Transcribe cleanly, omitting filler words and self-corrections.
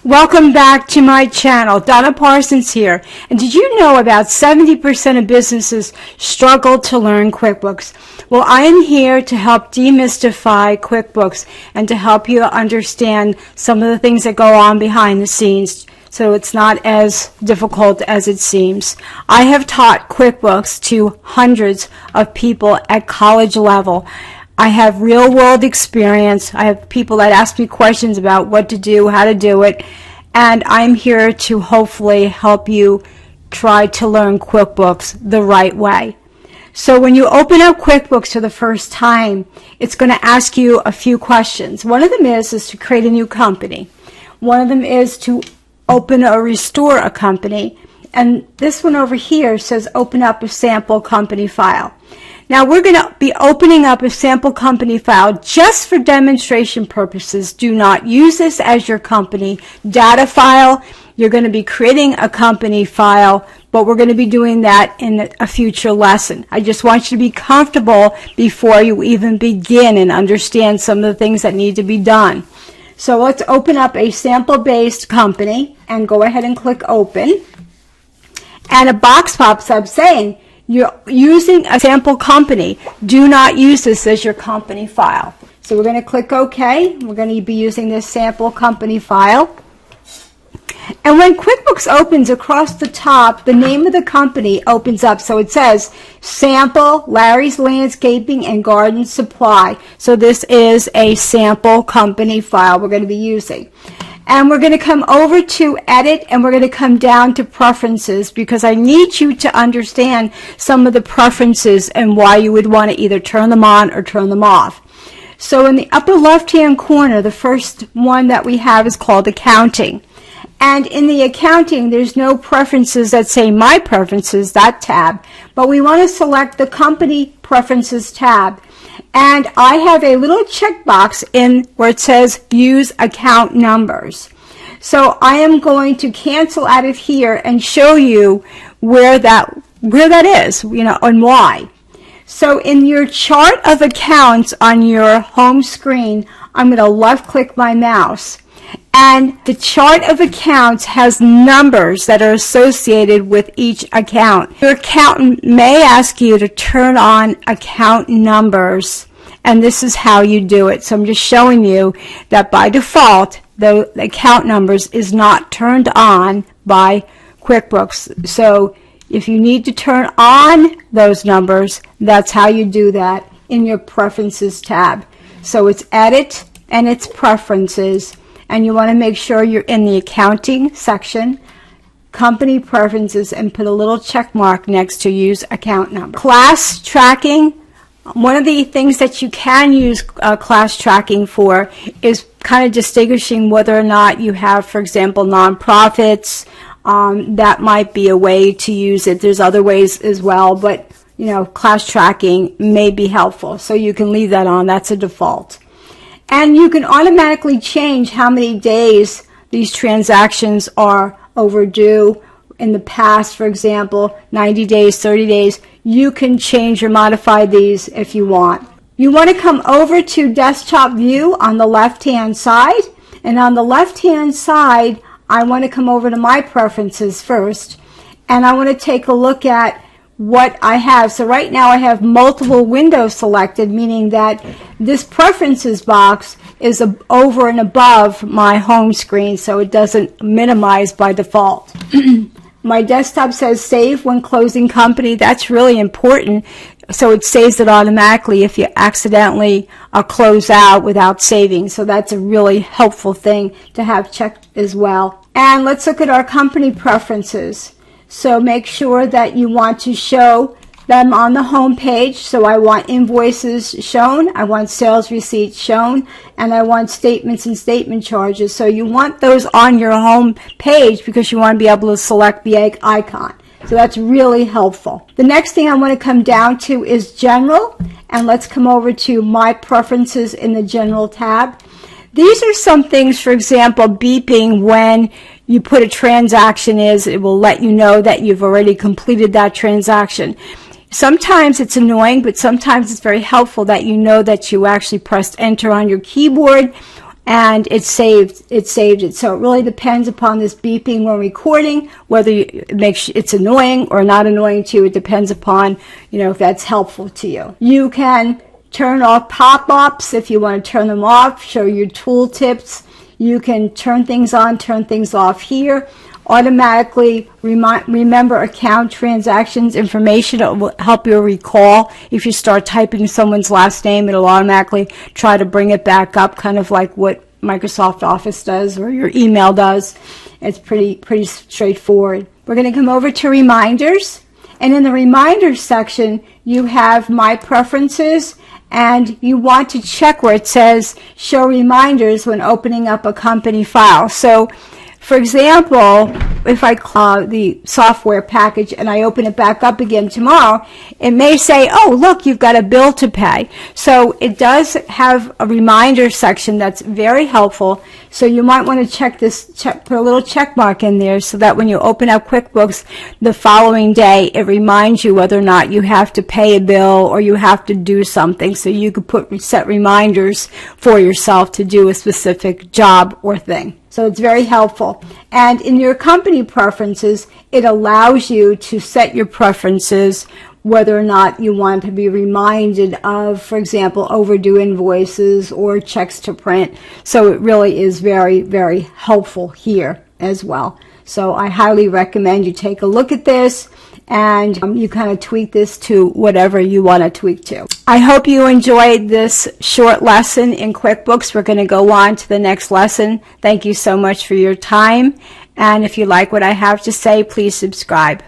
Welcome back to my channel. Donna Parsons here. And did you know about 70% of businesses struggle to learn QuickBooks? Well, I am here to help demystify QuickBooks and to help you understand some of the things that go on behind the scenes so it's not as difficult as it seems. I have taught QuickBooks to hundreds of people at college level. I have real-world experience. I have people that ask me questions about what to do, how to do it, and I'm here to hopefully help you try to learn QuickBooks the right way. So when you open up QuickBooks for the first time, it's going to ask you a few questions. One of them is to create a new company. One of them is to open or restore a company. And this one over here says open up a sample company file. Now we're going to be opening up a sample company file just for demonstration purposes. Do not use this as your company data file. You're going to be creating a company file, but we're going to be doing that in a future lesson. I just want you to be comfortable before you even begin and understand some of the things that need to be done. So let's open up a sample-based company and go ahead and click open. And a box pops up saying, you're using a sample company. Do not use this as your company file. So we're going to click OK. We're going to be using this sample company file. And when QuickBooks opens across the top, the name of the company opens up. So it says Sample Larry's Landscaping and Garden Supply. So this is a sample company file we're going to be using. And we're going to come over to Edit, and we're going to come down to Preferences, because I need you to understand some of the preferences and why you would want to either turn them on or turn them off. So in the upper left-hand corner, the first one that we have is called Accounting. And in the Accounting, there's no preferences that say My Preferences, that tab, but we want to select the Company Preferences tab. And I have a little checkbox in where it says Use Account Numbers. So I am going to cancel out of here and show you where that is, and why. So in your chart of accounts on your home screen, I'm going to left click my mouse. And the chart of accounts has numbers that are associated with each account. Your accountant may ask you to turn on account numbers, and this is how you do it. So I'm just showing you that by default, the account numbers is not turned on by QuickBooks. So if you need to turn on those numbers, that's how you do that in your Preferences tab. So it's Edit and it's Preferences. And you want to make sure you're in the Accounting section, Company Preferences, and put a little check mark next to Use Account Number. Class Tracking. One of the things that you can use class tracking for is kind of distinguishing whether or not you have, for example, nonprofits. That might be a way to use it. There's other ways as well, but class tracking may be helpful. So you can leave that on. That's a default. And you can automatically change how many days these transactions are overdue. In the past, for example, 90 days, 30 days, you can change or modify these if you want. You want to come over to Desktop View on the left-hand side. And on the left-hand side, I want to come over to My Preferences first. And I want to take a look at what I have. So right now I have multiple windows selected, meaning that this Preferences box is over and above my home screen, so it doesn't minimize by default. My desktop says Save when closing company. That's really important, so it saves it automatically if you accidentally close out without saving. So that's a really helpful thing to have checked as well. And let's look at our company preferences. So make sure that you want to show them on the home page. So I want invoices shown, I want sales receipts shown, and I want statements and statement charges. So you want those on your home page because you want to be able to select the icon. So that's really helpful. The next thing I want to come down to is General, and let's come over to My Preferences in the General tab. These are some things, for example, beeping when you put a transaction is, it will let you know that you've already completed that transaction. Sometimes it's annoying, but sometimes it's very helpful that you know that you actually pressed enter on your keyboard and it saved it. So it really depends upon this beeping when recording, whether it's annoying or not annoying to you. It depends upon, if that's helpful to you. You can turn off pop-ups if you want to turn them off, show your tool tips. You can turn things on, turn things off here. Automatically remember account transactions information. It will help you recall. If you start typing someone's last name, it'll automatically try to bring it back up, kind of like what Microsoft Office does or your email does. It's pretty straightforward. We're going to come over to reminders, and in the reminders section you have my preferences, and you want to check where it says show reminders when opening up a company file. So for example, if I close the software package and I open it back up again tomorrow, it may say, oh, look, you've got a bill to pay. So it does have a reminder section that's very helpful. So you might want to put a little check mark in there so that when you open up QuickBooks the following day, it reminds you whether or not you have to pay a bill or you have to do something. So you could set reminders for yourself to do a specific job or thing. So it's very helpful. And in your company preferences, it allows you to set your preferences whether or not you want to be reminded of, for example, overdue invoices or checks to print. So it really is very, very helpful here as well. So I highly recommend you take a look at this, and you kind of tweak this to whatever you want to tweak to. I hope you enjoyed this short lesson in QuickBooks. We're going to go on to the next lesson. Thank you so much for your time, and if you like what I have to say, please subscribe.